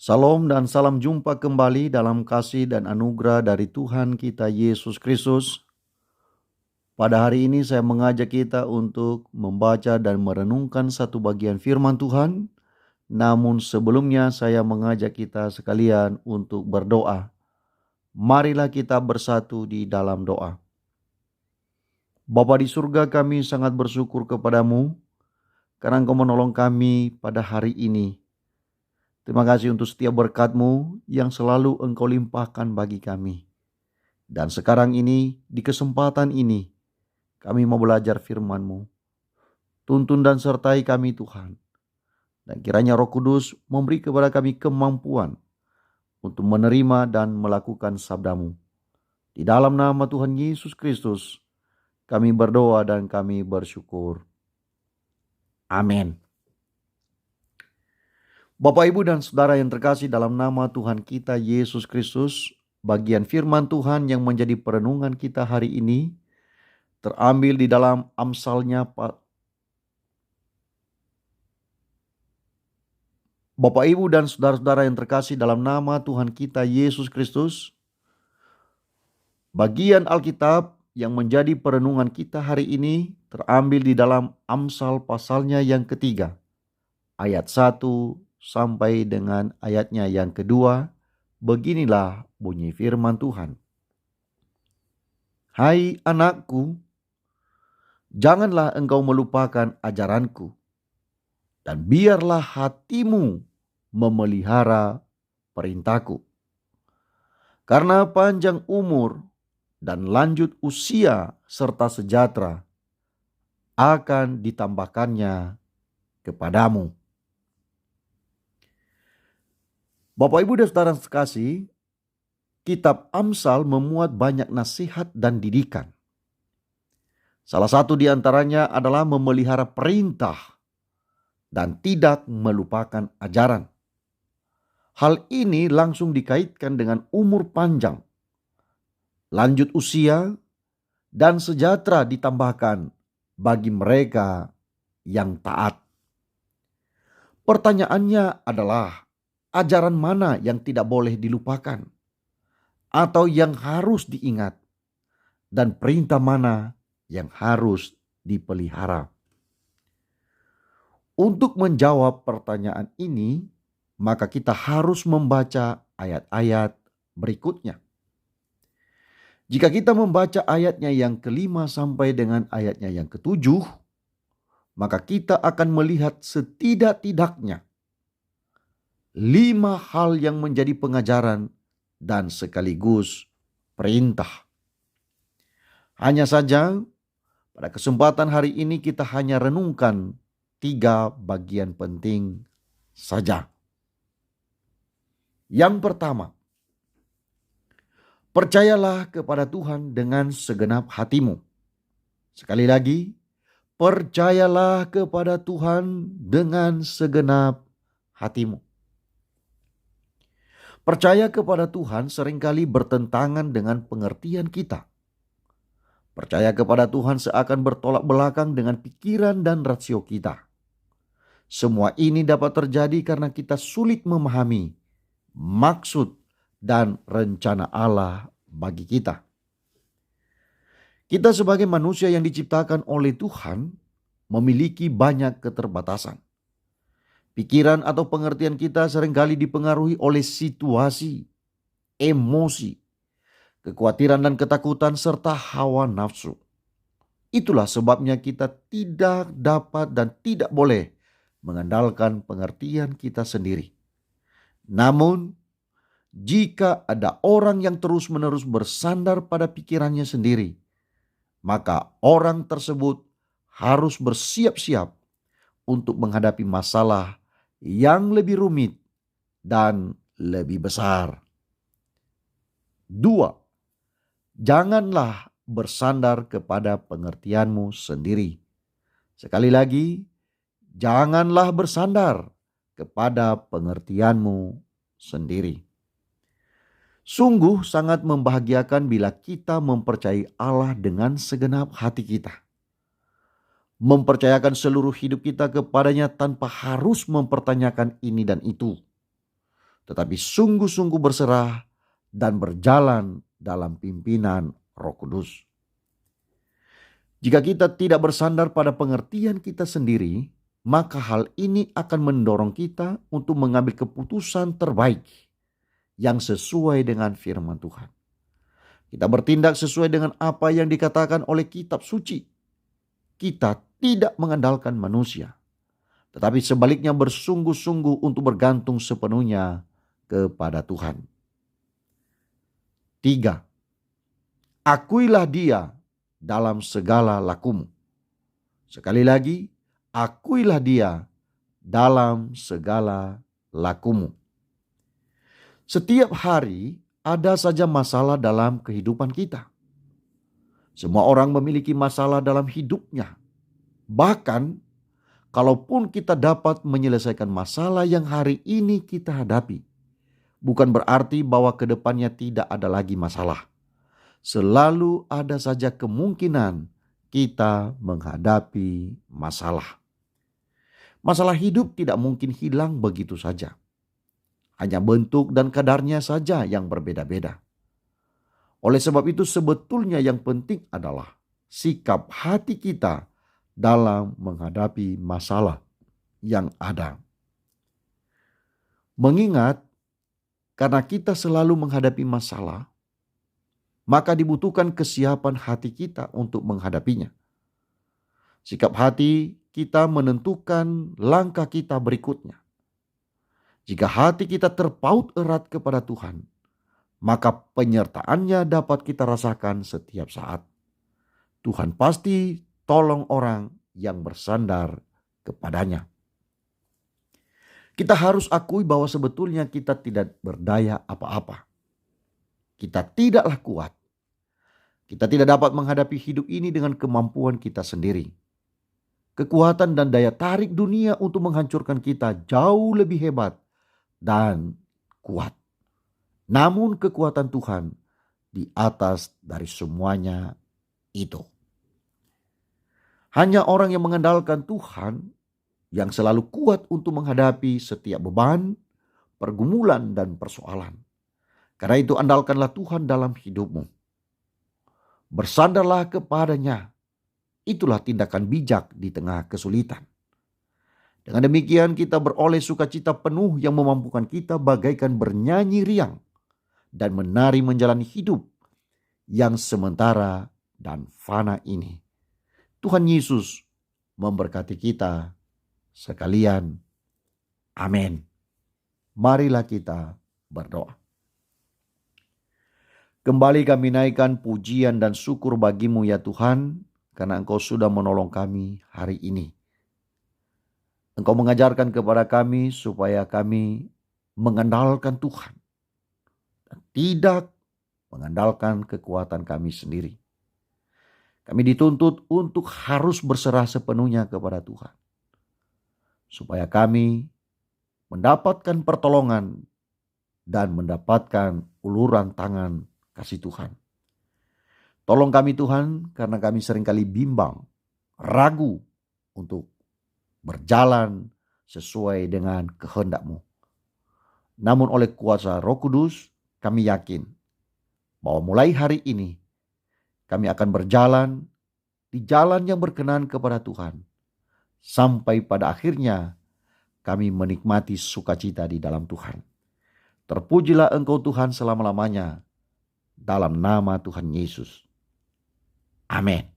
Salam dan salam jumpa kembali dalam kasih dan anugerah dari Tuhan kita Yesus Kristus. Pada hari ini saya mengajak kita untuk membaca dan merenungkan satu bagian firman Tuhan. Namun sebelumnya saya mengajak kita sekalian untuk berdoa. Marilah kita bersatu di dalam doa. Bapa di surga, kami sangat bersyukur kepadamu karena Engkau menolong kami pada hari ini. Terima kasih untuk setiap berkat-Mu yang selalu Engkau limpahkan bagi kami. Dan sekarang ini, di kesempatan ini, kami mau belajar firman-Mu. Tuntun dan sertai kami Tuhan. Dan kiranya Roh Kudus memberi kepada kami kemampuan untuk menerima dan melakukan sabda-Mu. Di dalam nama Tuhan Yesus Kristus, kami berdoa dan kami bersyukur. Amin. Bapak, Ibu, dan Saudara yang terkasih dalam nama Tuhan kita Yesus Kristus, bagian firman Tuhan yang menjadi perenungan kita hari ini terambil di dalam Amsalnya. Bapak, Ibu, dan saudara-saudara yang terkasih dalam nama Tuhan kita Yesus Kristus, bagian Alkitab yang menjadi perenungan kita hari ini terambil di dalam Amsal pasalnya yang ketiga, ayat 1 sampai dengan ayatnya yang kedua. Beginilah bunyi firman Tuhan. Hai anakku, janganlah engkau melupakan ajaranku, dan biarlah hatimu memelihara perintahku. Karena panjang umur dan lanjut usia serta sejahtera akan ditambahkannya kepadamu. Bapak, Ibu, dan saudara sekasih, kitab Amsal memuat banyak nasihat dan didikan. Salah satu di antaranya adalah memelihara perintah dan tidak melupakan ajaran. Hal ini langsung dikaitkan dengan umur panjang, lanjut usia, dan sejahtera ditambahkan bagi mereka yang taat. Pertanyaannya adalah, ajaran mana yang tidak boleh dilupakan atau yang harus diingat, dan perintah mana yang harus dipelihara? Untuk menjawab pertanyaan ini, maka kita harus membaca ayat-ayat berikutnya. Jika kita membaca ayatnya yang kelima sampai dengan ayatnya yang ketujuh, maka kita akan melihat setidak-tidaknya 5 hal yang menjadi pengajaran dan sekaligus perintah. Hanya saja pada kesempatan hari ini kita hanya renungkan 3 bagian penting saja. Yang pertama, percayalah kepada Tuhan dengan segenap hatimu. Sekali lagi, percayalah kepada Tuhan dengan segenap hatimu. Percaya kepada Tuhan seringkali bertentangan dengan pengertian kita. Percaya kepada Tuhan seakan bertolak belakang dengan pikiran dan rasio kita. Semua ini dapat terjadi karena kita sulit memahami maksud dan rencana Allah bagi kita. Kita sebagai manusia yang diciptakan oleh Tuhan memiliki banyak keterbatasan. Pikiran atau pengertian kita seringkali dipengaruhi oleh situasi, emosi, kekhawatiran dan ketakutan, serta hawa nafsu. Itulah sebabnya kita tidak dapat dan tidak boleh mengandalkan pengertian kita sendiri. Namun, jika ada orang yang terus-menerus bersandar pada pikirannya sendiri, maka orang tersebut harus bersiap-siap untuk menghadapi masalah yang lebih rumit dan lebih besar. 2. Janganlah bersandar kepada pengertianmu sendiri. Sekali lagi, janganlah bersandar kepada pengertianmu sendiri. Sungguh sangat membahagiakan bila kita mempercayai Allah dengan segenap hati kita. Mempercayakan seluruh hidup kita kepadanya tanpa harus mempertanyakan ini dan itu. tetapi sungguh-sungguh berserah dan berjalan dalam pimpinan Roh Kudus. Jika kita tidak bersandar pada pengertian kita sendiri, maka hal ini akan mendorong kita untuk mengambil keputusan terbaik yang sesuai dengan firman Tuhan. Kita bertindak sesuai dengan apa yang dikatakan oleh kitab suci. Kita tidak mengandalkan manusia, tetapi sebaliknya bersungguh-sungguh untuk bergantung sepenuhnya kepada Tuhan. 3. Akuilah Dia dalam segala lakumu. Sekali lagi, akuilah Dia dalam segala lakumu. Setiap hari ada saja masalah dalam kehidupan kita. Semua orang memiliki masalah dalam hidupnya. Bahkan, kalaupun kita dapat menyelesaikan masalah yang hari ini kita hadapi, bukan berarti bahwa ke depannya tidak ada lagi masalah. Selalu ada saja kemungkinan kita menghadapi masalah. Masalah hidup tidak mungkin hilang begitu saja. Hanya bentuk dan kadarnya saja yang berbeda-beda. Oleh sebab itu sebetulnya yang penting adalah sikap hati kita dalam menghadapi masalah yang ada. Mengingat karena kita selalu menghadapi masalah, maka dibutuhkan kesiapan hati kita untuk menghadapinya. Sikap hati kita menentukan langkah kita berikutnya. Jika hati kita terpaut erat kepada Tuhan, maka penyertaannya dapat kita rasakan setiap saat. Tuhan pasti tolong orang yang bersandar kepadanya. Kita harus akui bahwa sebetulnya kita tidak berdaya apa-apa. Kita tidaklah kuat. Kita tidak dapat menghadapi hidup ini dengan kemampuan kita sendiri. Kekuatan dan daya tarik dunia untuk menghancurkan kita jauh lebih hebat dan kuat. Namun kekuatan Tuhan di atas dari semuanya itu. Hanya orang yang mengandalkan Tuhan yang selalu kuat untuk menghadapi setiap beban, pergumulan dan persoalan. Karena itu andalkanlah Tuhan dalam hidupmu. Bersandarlah kepadanya. Itulah tindakan bijak di tengah kesulitan. Dengan demikian kita beroleh sukacita penuh yang memampukan kita bagaikan bernyanyi riang dan menari menjalani hidup yang sementara dan fana ini. Tuhan Yesus memberkati kita sekalian. Amin. Marilah kita berdoa. Kembali kami naikkan pujian dan syukur bagimu ya Tuhan, karena Engkau sudah menolong kami hari ini. Engkau mengajarkan kepada kami supaya kami mengandalkan Tuhan dan tidak mengandalkan kekuatan kami sendiri. Kami dituntut untuk harus berserah sepenuhnya kepada Tuhan, supaya kami mendapatkan pertolongan dan mendapatkan uluran tangan kasih Tuhan. Tolong kami Tuhan, karena kami seringkali bimbang, ragu untuk berjalan sesuai dengan kehendak-Mu. Namun oleh kuasa Roh Kudus, kami yakin bahwa mulai hari ini kami akan berjalan di jalan yang berkenan kepada Tuhan. Sampai pada akhirnya kami menikmati sukacita di dalam Tuhan. Terpujilah Engkau Tuhan selama-lamanya. Dalam nama Tuhan Yesus. Amin.